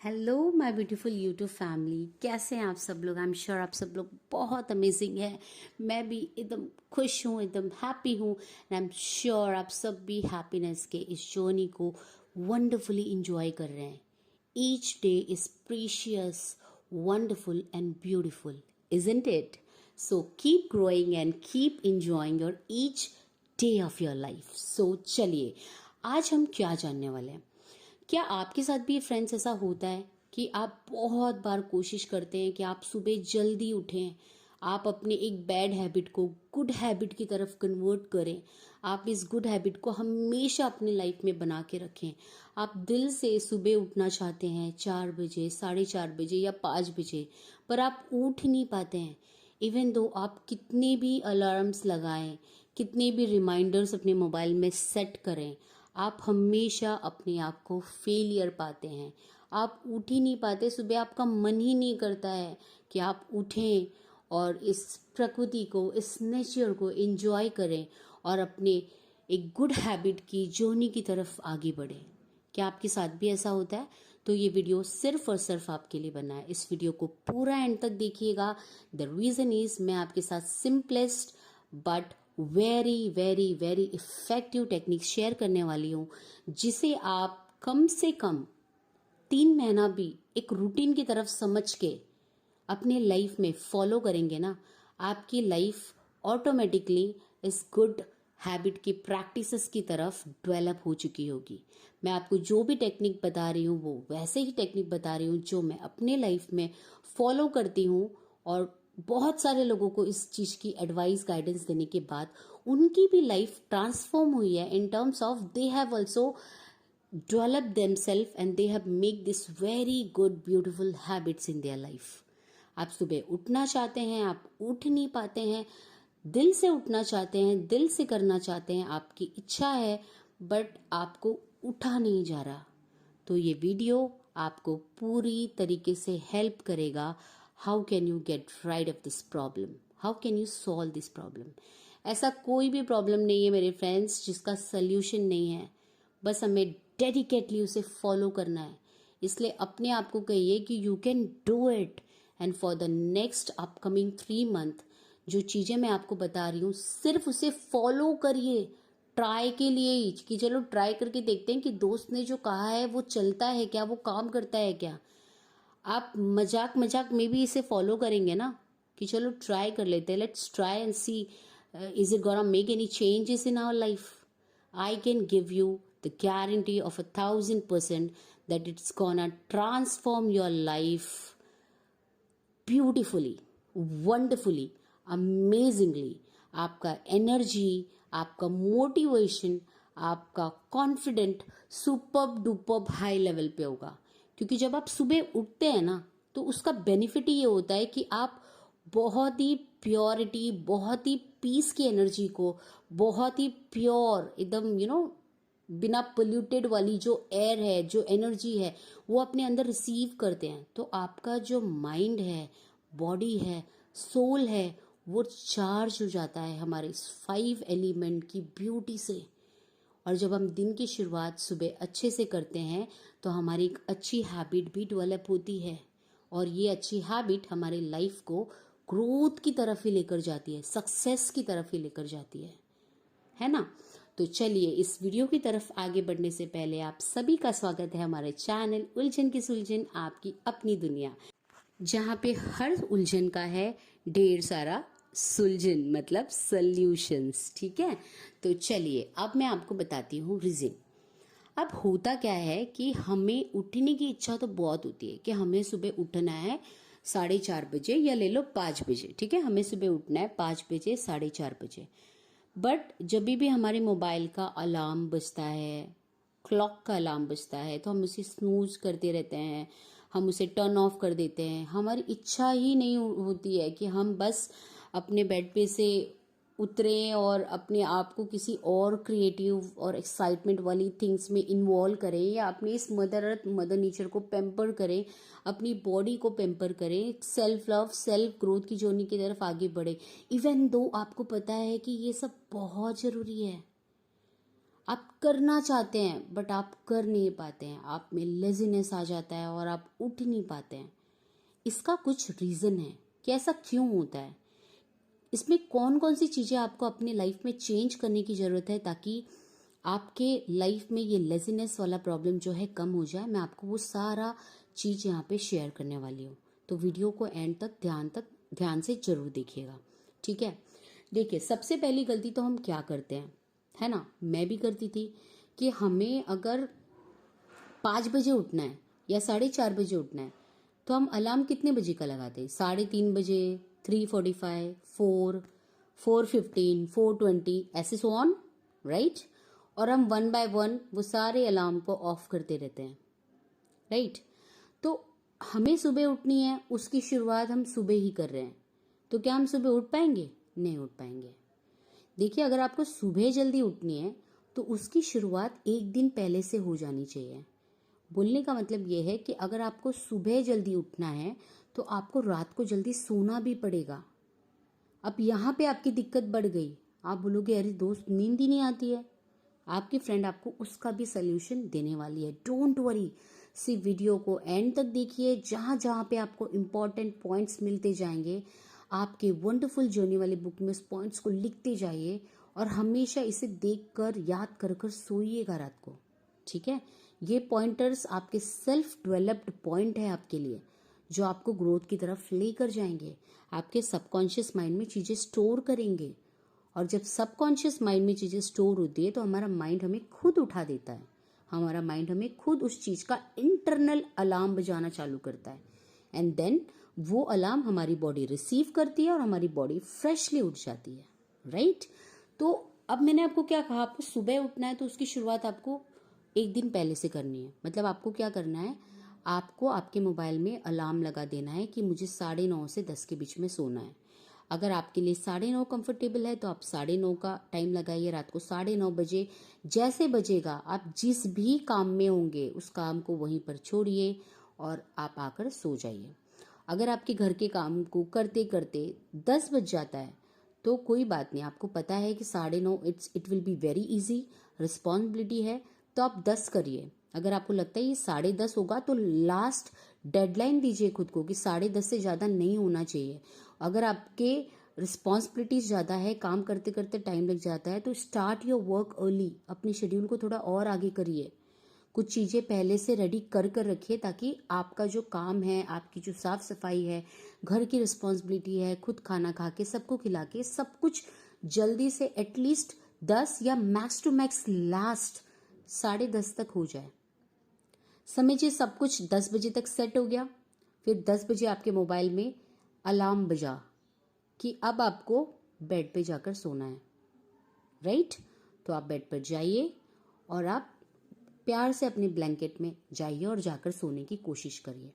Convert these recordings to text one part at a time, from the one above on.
Hello my beautiful YouTube family, कैसे हैं आप सब लोग। आई एम श्योर आप सब लोग बहुत अमेजिंग है। मैं भी एकदम खुश हूँ, एकदम हैप्पी हूँ एंड आई एम श्योर आप सब भी हैप्पीनेस के इस जर्नी को वंडरफुली इंजॉय कर रहे हैं। Each day is precious, wonderful and beautiful, isn't it? So keep growing and keep enjoying your each day of your life. So चलिए, आज हम क्या जानने वाले हैं। क्या आपके साथ भी फ्रेंड्स ऐसा होता है कि आप बहुत बार कोशिश करते हैं कि आप सुबह जल्दी उठें, आप अपने एक बैड हैबिट को गुड हैबिट की तरफ कन्वर्ट करें, आप इस गुड हैबिट को हमेशा अपनी लाइफ में बना के रखें। आप दिल से सुबह उठना चाहते हैं 4 बजे, 4:30 बजे या 5 बजे, पर आप उठ नहीं पाते हैं। इवन दो आप कितने भी अलार्म्स लगाएं, कितने भी रिमाइंडर्स अपने मोबाइल में सेट करें, आप हमेशा अपने आप को फेलियर पाते हैं। आप उठ ही नहीं पाते सुबह, आपका मन ही नहीं करता है कि आप उठें और इस प्रकृति को, इस नेचर को एंजॉय करें और अपने एक गुड हैबिट की जर्नी की तरफ आगे बढ़ें। क्या आपके साथ भी ऐसा होता है? तो ये वीडियो सिर्फ और सिर्फ आपके लिए बना है। इस वीडियो को पूरा एंड तक देखिएगा। द रीजन इज मैं आपके साथ simplest but very very very effective technique share करने वाली हूँ, जिसे आप कम से कम 3 महीना भी एक रूटीन की तरफ समझ के अपने लाइफ में फॉलो करेंगे ना, आपकी लाइफ ऑटोमेटिकली इस गुड हैबिट की प्रैक्टिसेस की तरफ डेवलप हो चुकी होगी। मैं आपको जो भी टेक्निक बता रही हूँ वो वैसे ही टेक्निक बता रही हूँ जो मैं अपने लाइफ में फॉलो करती हूँ, और बहुत सारे लोगों को इस चीज की एडवाइस गाइडेंस देने के बाद उनकी भी लाइफ ट्रांसफॉर्म हुई है in terms of they have also develop themselves and they have make this very good beautiful habits in their life। आप सुबह उठना चाहते हैं, आप उठ नहीं पाते हैं, दिल से उठना चाहते हैं, दिल से करना चाहते हैं, आपकी इच्छा है बट आपको उठा नहीं जा रहा, तो ये वीडियो आपको पूरी तरीके से हेल्प करेगा। How can you get rid of this problem, how can you solve this problem. ऐसा कोई भी प्रॉब्लम नहीं है मेरे फ्रेंड्स जिसका सोल्यूशन नहीं है, बस हमें डेडिकेटली उसे फॉलो करना है। इसलिए अपने आप को कहिए कि you can do it, and for the next upcoming 3 month जो चीजें मैं आपको बता रही हूँ सिर्फ उसे फॉलो करिए, ट्राई के लिए ही, कि चलो ट्राई करके देखते हैं कि दोस्त ने जो कहा है वो चलता है क्या, वो काम करता है क्या। आप मजाक मजाक में भी इसे फॉलो करेंगे ना, कि चलो ट्राई कर लेते हैं, let's try and see is it gonna make any changes in our life. I can give you the guarantee of 1000% that it's gonna transform your life beautifully, wonderfully, amazingly। आपका energy, आपका motivation, आपका confident superb डुपर्ब high level पे होगा। क्योंकि जब आप सुबह उठते हैं ना, तो उसका बेनिफिट ही ये होता है कि आप बहुत ही प्योरिटी, बहुत ही पीस की एनर्जी को, बहुत ही प्योर एकदम बिना पोल्यूटेड वाली जो एयर है, जो एनर्जी है, वो अपने अंदर रिसीव करते हैं। तो आपका जो माइंड है, बॉडी है, सोल है, वो चार्ज हो जाता है हमारे इस 5 एलिमेंट की ब्यूटी से। और जब हम दिन की शुरुआत सुबह अच्छे से करते हैं तो हमारी एक अच्छी हैबिट भी डेवलप होती है, और ये अच्छी हैबिट हमारे लाइफ को ग्रोथ की तरफ ही लेकर जाती है, सक्सेस की तरफ ही लेकर जाती है ना। तो चलिए, इस वीडियो की तरफ आगे बढ़ने से पहले आप सभी का स्वागत है हमारे चैनल उलझन की सुलझन, आपकी अपनी दुनिया, जहाँ पे हर उलझन का है ढेर सारा सुलझन, मतलब सॉल्यूशंस। ठीक है, तो चलिए अब मैं आपको बताती हूँ रीजन। अब होता क्या है कि हमें उठने की इच्छा तो बहुत होती है कि हमें सुबह उठना है 4:30 बजे, या ले लो 5 बजे। ठीक है, हमें सुबह उठना है 5 बजे, 4:30 बजे। बट जब भी हमारे मोबाइल का अलार्म बजता है, क्लॉक का अलार्म बजता है, तो हम उसे स्नूज करते रहते हैं, हम उसे टर्न ऑफ कर देते हैं। हमारी इच्छा ही नहीं होती है कि हम बस अपने बेड पे से उतरें और अपने आप को किसी और क्रिएटिव और एक्साइटमेंट वाली थिंग्स में इन्वॉल्व करें, या अपनी इस मदर अर्थ, मदर नेचर को पेम्पर करें, अपनी बॉडी को पेम्पर करें, सेल्फ लव, सेल्फ ग्रोथ की जर्नी की तरफ आगे बढ़े। इवन दो आपको पता है कि ये सब बहुत जरूरी है। आप करना चाहते हैं बट आप कर नहीं पाते हैं, आप में लेजीनेस आ जाता है और आप उठ नहीं पाते हैं। इसका कुछ रीज़न है कि ऐसा क्यों होता है। इसमें कौन कौन सी चीज़ें आपको अपनी लाइफ में चेंज करने की ज़रूरत है ताकि आपके लाइफ में ये लेजीनेस वाला प्रॉब्लम जो है कम हो जाए। मैं आपको वो सारा चीज़ यहाँ पे शेयर करने वाली हूँ, तो वीडियो को एंड तक ध्यान से जरूर देखिएगा, ठीक है। देखिए, सबसे पहली गलती तो हम क्या करते हैं, है ना, मैं भी करती थी कि हमें अगर 5 बजे उठना है या 4:30 बजे उठना है तो हम अलार्म कितने बजे का लगाते हैं? 3:30 बजे, 3:45, 4:15, 4:20, ऐसे सो ऑन, राइट। और हम वन बाय वन वो सारे अलार्म को ऑफ करते रहते हैं, राइट। तो हमें सुबह उठनी है, उसकी शुरुआत हम सुबह ही कर रहे हैं, तो क्या हम सुबह उठ पाएंगे? नहीं उठ पाएंगे। देखिए, अगर आपको सुबह जल्दी उठनी है तो उसकी शुरुआत एक दिन पहले से हो जानी चाहिए। बोलने का मतलब ये है कि अगर आपको सुबह जल्दी उठना है तो आपको रात को जल्दी सोना भी पड़ेगा। अब यहाँ पे आपकी दिक्कत बढ़ गई, आप बोलोगे अरे दोस्त नींद ही नहीं आती है। आपकी फ्रेंड आपको उसका भी सल्यूशन देने वाली है, डोंट वरी। सिर्फ वीडियो को एंड तक देखिए, जहाँ जहाँ पे आपको इम्पॉर्टेंट पॉइंट्स मिलते जाएंगे आपके वंडरफुल जर्नी वाली बुक में उस पॉइंट्स को लिखते जाइए और हमेशा इसे देखकर याद कर कर सोइएगा रात को, ठीक है। ये पॉइंटर्स आपके सेल्फ डेवलप्ड पॉइंट है आपके लिए, जो आपको ग्रोथ की तरफ लेकर जाएंगे, आपके सबकॉन्शियस माइंड में चीज़ें स्टोर करेंगे। और जब सबकॉन्शियस माइंड में चीज़ें स्टोर होती है तो हमारा माइंड हमें खुद उठा देता है, हमारा माइंड हमें खुद उस चीज़ का इंटरनल अलार्म बजाना चालू करता है, एंड देन वो अलार्म हमारी बॉडी रिसीव करती है और हमारी बॉडी फ्रेशली उठ जाती है, राइट। तो अब मैंने आपको क्या कहा, आपको सुबह उठना है तो उसकी शुरुआत आपको एक दिन पहले से करनी है। मतलब आपको क्या करना है, आपको आपके मोबाइल में अलार्म लगा देना है कि मुझे 9:30 से 10 के बीच में सोना है। अगर आपके लिए 9:30 कंफर्टेबल है तो आप 9:30 का टाइम लगाइए। रात को 9:30 बजे जैसे बजेगा, आप जिस भी काम में होंगे उस काम को वहीं पर छोड़िए और आप आकर सो जाइए। अगर आपके घर के काम को करते करते 10 बज जाता है तो कोई बात नहीं, आपको पता है कि 9:30 it will be very easy, responsibility है, तो आप 10 करिए। अगर आपको लगता है ये 10:30 होगा तो लास्ट डेडलाइन दीजिए खुद को कि 10:30 से ज़्यादा नहीं होना चाहिए। अगर आपके रिस्पॉन्सिबिलिटीज ज़्यादा है, काम करते करते टाइम लग जाता है, तो स्टार्ट योर वर्क अर्ली, अपने शेड्यूल को थोड़ा और आगे करिए। कुछ चीज़ें पहले से रेडी कर कर रखिए ताकि आपका जो काम है, आपकी जो साफ सफाई है, घर की रिस्पॉन्सिबिलिटी है, खुद खाना खा के सबको खिला के सब कुछ जल्दी से एटलीस्ट 10 या मैक्स टू मैक्स लास्ट 10:30 तक हो जाए। समझिए सब कुछ 10 बजे तक सेट हो गया, फिर 10 बजे आपके मोबाइल में अलार्म बजा कि अब आपको बेड पे जाकर सोना है, राइट। तो आप बेड पर जाइए और आप प्यार से अपने ब्लैंकेट में जाइए और जाकर सोने की कोशिश करिए।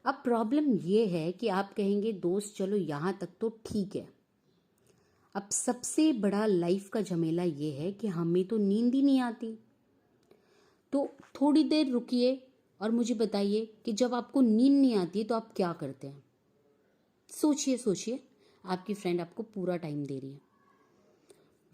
अब प्रॉब्लम ये है कि आप कहेंगे दोस्त चलो यहाँ तक तो ठीक है, अब सबसे बड़ा लाइफ का झमेला ये है कि हमें तो नींद ही नहीं आती। तो थोड़ी देर रुकिए और मुझे बताइए कि जब आपको नींद नहीं आती तो आप क्या करते हैं। सोचिए सोचिए, आपकी फ्रेंड आपको पूरा टाइम दे रही है।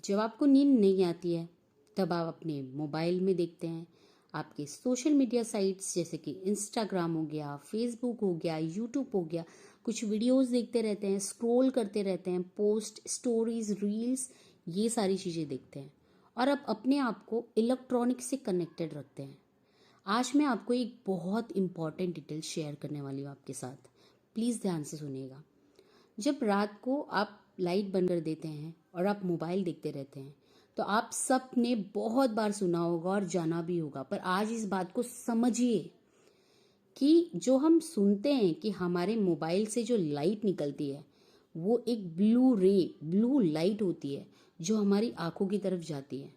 जब आपको नींद नहीं आती है तब आप अपने मोबाइल में देखते हैं, आपके सोशल मीडिया साइट्स जैसे कि इंस्टाग्राम हो गया, फेसबुक हो गया, यूट्यूब हो गया, कुछ वीडियोस देखते रहते हैं, स्क्रॉल करते रहते हैं, पोस्ट, स्टोरीज, रील्स, ये सारी चीज़ें देखते हैं और आप अपने आप को इलेक्ट्रॉनिक से कनेक्टेड रखते हैं। आज मैं आपको एक बहुत इंपॉर्टेंट डिटेल शेयर करने वाली हूँ आपके साथ, प्लीज़ ध्यान से सुनिएगा। जब रात को आप लाइट बंद कर देते हैं और आप मोबाइल देखते रहते हैं तो आप सब ने बहुत बार सुना होगा और जाना भी होगा, पर आज इस बात को समझिए कि जो हम सुनते हैं कि हमारे मोबाइल से जो लाइट निकलती है वो एक ब्लू लाइट होती है जो हमारी आंखों की तरफ जाती है,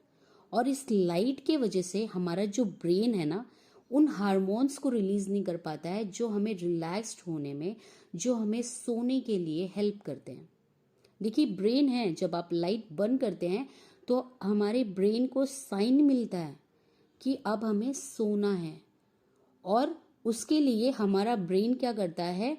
और इस लाइट के वजह से हमारा जो ब्रेन है ना उन हार्मोन्स को रिलीज नहीं कर पाता है जो हमें रिलैक्स्ड होने में, जो हमें सोने के लिए हेल्प करते हैं। देखिए, ब्रेन है, जब आप लाइट बंद करते हैं तो हमारे ब्रेन को साइन मिलता है कि अब हमें सोना है, और उसके लिए हमारा ब्रेन क्या करता है,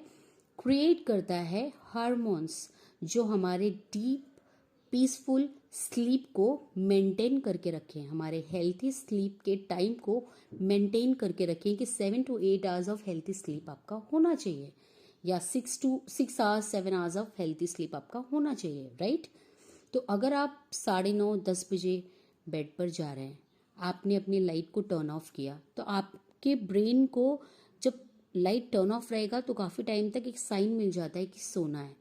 क्रिएट करता है हार्मोन्स जो हमारे डीप पीसफुल स्लीप को मेंटेन करके रखें, हमारे हेल्थी स्लीप के टाइम को मेंटेन करके रखें कि 7 to 8 hours of healthy sleep आपका होना चाहिए, या 6 hours 7 hours of healthy sleep आपका होना चाहिए, राइट। तो अगर आप 9:30-10 बजे बेड पर जा रहे हैं, आपने अपनी लाइट को टर्न ऑफ किया, तो आपके ब्रेन को जब लाइट टर्न ऑफ रहेगा तो काफ़ी टाइम तक एक साइन मिल जाता है कि सोना है।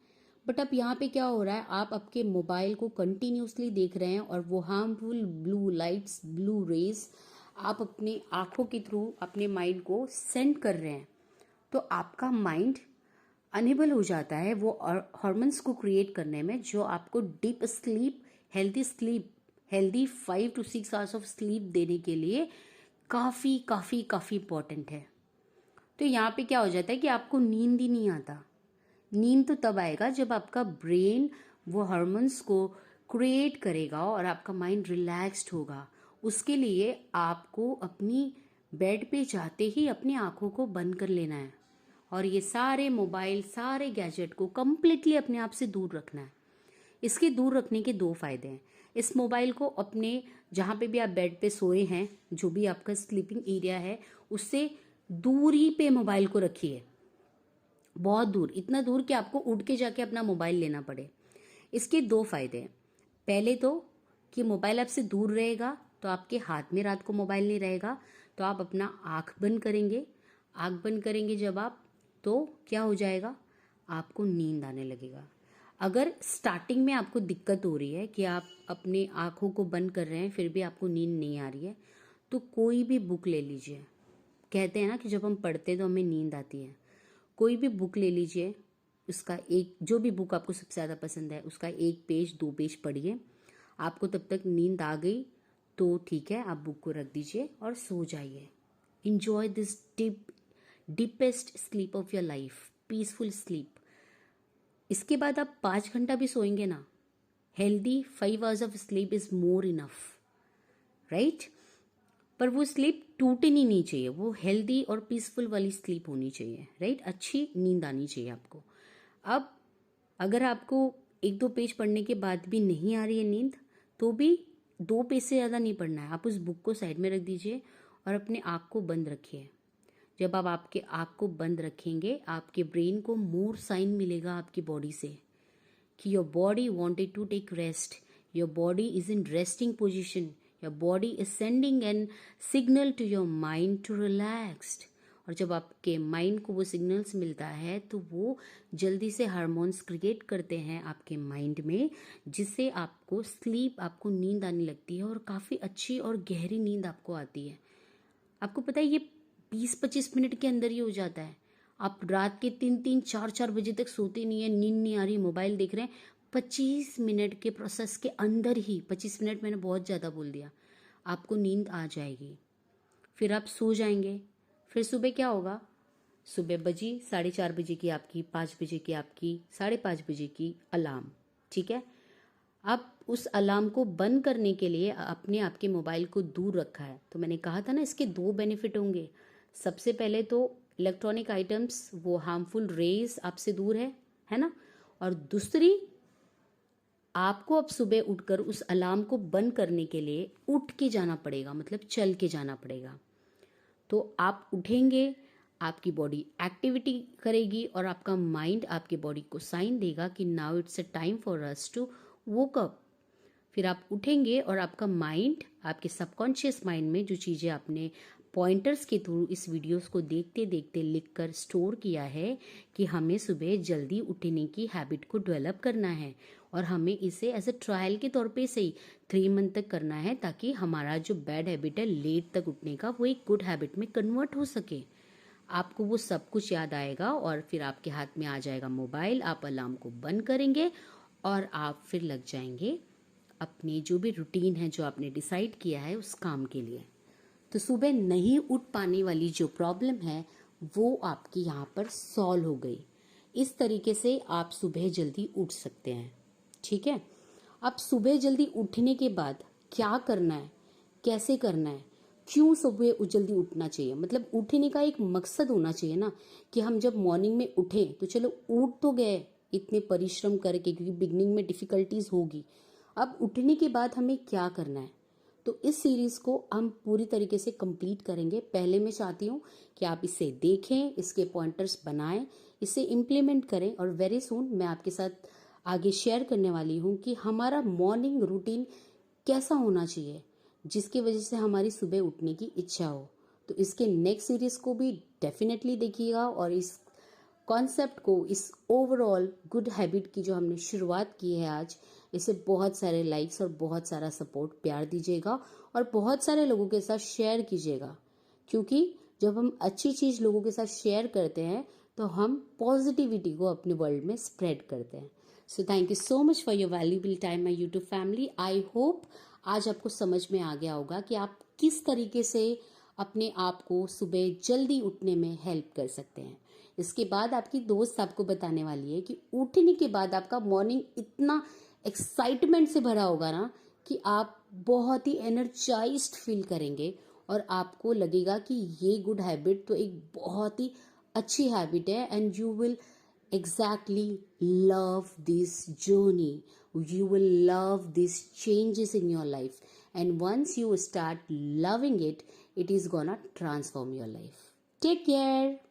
बट अब यहाँ पे क्या हो रहा है, आप आपके मोबाइल को कंटिन्यूसली देख रहे हैं और वो harmful blue lights, blue rays आप अपनी आंखों के थ्रू अपने माइंड को सेंड कर रहे हैं। तो आपका माइंड अनेबल हो जाता है वो हार्मोन्स को क्रिएट करने में, जो आपको deep sleep, healthy 5 to 6 hours of sleep देने के लिए काफ़ी काफ़ी काफ़ी इंपॉर्टेंट है। तो यहाँ पे क्या हो जाता है कि आपको नींद ही नहीं आता। नींद तो तब आएगा जब आपका ब्रेन वो हार्मोन्स को क्रिएट करेगा और आपका माइंड रिलैक्स्ड होगा। उसके लिए आपको अपनी बेड पे जाते ही अपनी आंखों को बंद कर लेना है और ये सारे मोबाइल, सारे गैजेट को कम्प्लीटली अपने आप से दूर रखना है। इसके दूर रखने के 2 फायदे हैं। इस मोबाइल को अपने जहाँ पे भी आप बेड पे सोए हैं, जो भी आपका स्लीपिंग एरिया है, उससे दूरी पे मोबाइल को रखिए, बहुत दूर, इतना दूर कि आपको उठ के जाके अपना मोबाइल लेना पड़े। इसके 2 फायदे हैं। पहले तो कि मोबाइल आपसे दूर रहेगा, तो आपके हाथ में रात को मोबाइल नहीं रहेगा, तो आप अपना आँख बंद करेंगे। आँख बंद करेंगे जब आप, तो क्या हो जाएगा, आपको नींद आने लगेगा। अगर स्टार्टिंग में आपको दिक्कत हो रही है कि आप अपने आँखों को बंद कर रहे हैं फिर भी आपको नींद नहीं आ रही है, तो कोई भी बुक ले लीजिए। कहते हैं ना कि जब हम पढ़ते हैं तो हमें नींद आती है। कोई भी बुक ले लीजिए, उसका एक, जो भी बुक आपको सबसे ज़्यादा पसंद है, उसका 1 पेज 2 पेज पढ़िए। आपको तब तक नींद आ गई तो ठीक है, आप बुक को रख दीजिए और सो जाइए। Enjoy this deepest sleep of your life, peaceful sleep. इसके बाद आप 5 घंटा भी सोएंगे ना, healthy 5 hours of sleep is more enough, right. पर वो स्लीप टूटनी नहीं चाहिए, वो हेल्दी और पीसफुल वाली स्लीप होनी चाहिए, राइट। अच्छी नींद आनी चाहिए आपको। अब अगर आपको 1-2 पेज पढ़ने के बाद भी नहीं आ रही है नींद, तो भी 2 पेज से ज़्यादा नहीं पढ़ना है। आप उस बुक को साइड में रख दीजिए और अपने आँख को बंद रखिए। जब आप आपके आँख को बंद रखेंगे, आपके ब्रेन को मोर साइन मिलेगा आपकी बॉडी से कि your body wanted to take rest, your body is in resting position, your body is sending an signal to your mind to relaxed. और जब आपके माइंड को वो सिग्नल्स मिलता है तो वो जल्दी से हार्मोन्स क्रिएट करते हैं आपके माइंड में, जिससे आपको स्लीप, आपको नींद आने लगती है और काफ़ी अच्छी और गहरी नींद आपको आती है। आपको पता है ये 20-25 मिनट के अंदर ही हो जाता है। आप रात के 3-3 4-4 बजे तक सोते नहीं है, नींद नहीं आ रही, मोबाइल देख रहे हैं, 25 मिनट के प्रोसेस के अंदर ही, 25 मिनट मैंने बहुत ज़्यादा बोल दिया, आपको नींद आ जाएगी। फिर आप सो जाएंगे। फिर सुबह क्या होगा, सुबह बजी 4:30 बजे की आपकी, 5 बजे की आपकी, 5:30 बजे की अलार्म, ठीक है। अब उस अलार्म को बंद करने के लिए आपने आपके मोबाइल को दूर रखा है, तो मैंने कहा था ना इसके 2 बेनिफिट होंगे। सबसे पहले तो इलेक्ट्रॉनिक आइटम्स, वो हार्मफुल रेज आपसे दूर है ना। और दूसरी, आपको अब सुबह उठकर उस अलार्म को बंद करने के लिए उठ के जाना पड़ेगा, मतलब चल के जाना पड़ेगा। तो आप उठेंगे, आपकी बॉडी एक्टिविटी करेगी और आपका माइंड आपकी बॉडी को साइन देगा कि now it's a time for us to woke up. फिर आप उठेंगे और आपका माइंड, आपके सबकॉन्शियस माइंड में जो चीज़ें आपने पॉइंटर्स के थ्रू इस वीडियोस को देखते देखते लिखकर स्टोर किया है कि हमें सुबह जल्दी उठने की हैबिट को डेवलप करना है और हमें इसे एज अ ट्रायल के तौर पे सही 3 मंथ तक करना है, ताकि हमारा जो बैड हैबिट है लेट तक उठने का, वो एक गुड हैबिट में कन्वर्ट हो सके। आपको वो सब कुछ याद आएगा और फिर आपके हाथ में आ जाएगा मोबाइल, आप अलार्म को बंद करेंगे और आप फिर लग जाएंगे अपनी जो भी रूटीन है, जो आपने डिसाइड किया है उस काम के लिए। तो सुबह नहीं उठ पाने वाली जो प्रॉब्लम है वो आपकी यहाँ पर सॉल्व हो गई। इस तरीके से आप सुबह जल्दी उठ सकते हैं, ठीक है। अब सुबह जल्दी उठने के बाद क्या करना है, कैसे करना है, क्यों सुबह जल्दी उठना चाहिए, मतलब उठने का एक मकसद होना चाहिए ना, कि हम जब मॉर्निंग में उठें तो चलो उठ तो गए इतने परिश्रम करके, क्योंकि बिगनिंग में डिफिकल्टीज होगी, अब उठने के बाद हमें क्या करना है, तो इस सीरीज़ को हम पूरी तरीके से कंप्लीट करेंगे। पहले मैं चाहती हूँ कि आप इसे देखें, इसके पॉइंटर्स बनाएं, इसे इम्प्लीमेंट करें, और वेरी सून मैं आपके साथ आगे शेयर करने वाली हूँ कि हमारा मॉर्निंग रूटीन कैसा होना चाहिए जिसकी वजह से हमारी सुबह उठने की इच्छा हो। तो इसके नेक्स्ट सीरीज़ को भी डेफिनेटली देखिएगा, और इस कॉन्सेप्ट को, इस ओवरऑल गुड हैबिट की जो हमने शुरुआत की है आज, इसे बहुत सारे लाइक्स और बहुत सारा सपोर्ट प्यार दीजिएगा और बहुत सारे लोगों के साथ शेयर कीजिएगा, क्योंकि जब हम अच्छी चीज़ लोगों के साथ शेयर करते हैं तो हम पॉजिटिविटी को अपने वर्ल्ड में स्प्रेड करते हैं। So thank you so much for your valuable time my YouTube family. I hope आज आपको समझ में आ गया होगा कि आप किस तरीके से अपने आप को सुबह जल्दी उठने में हेल्प कर सकते हैं। इसके बाद आपकी दोस्त आपको बताने वाली है कि उठने के बाद आपका मॉर्निंग इतना एक्साइटमेंट से भरा होगा ना कि आप बहुत ही एनर्जाइज्ड फील करेंगे और आपको लगेगा कि ये गुड हैबिट तो एक बहुत ही अच्छी हैबिट है, and you will exactly love this journey. You will love these changes in your life, and once you start loving it, it is gonna transform your life. Take care.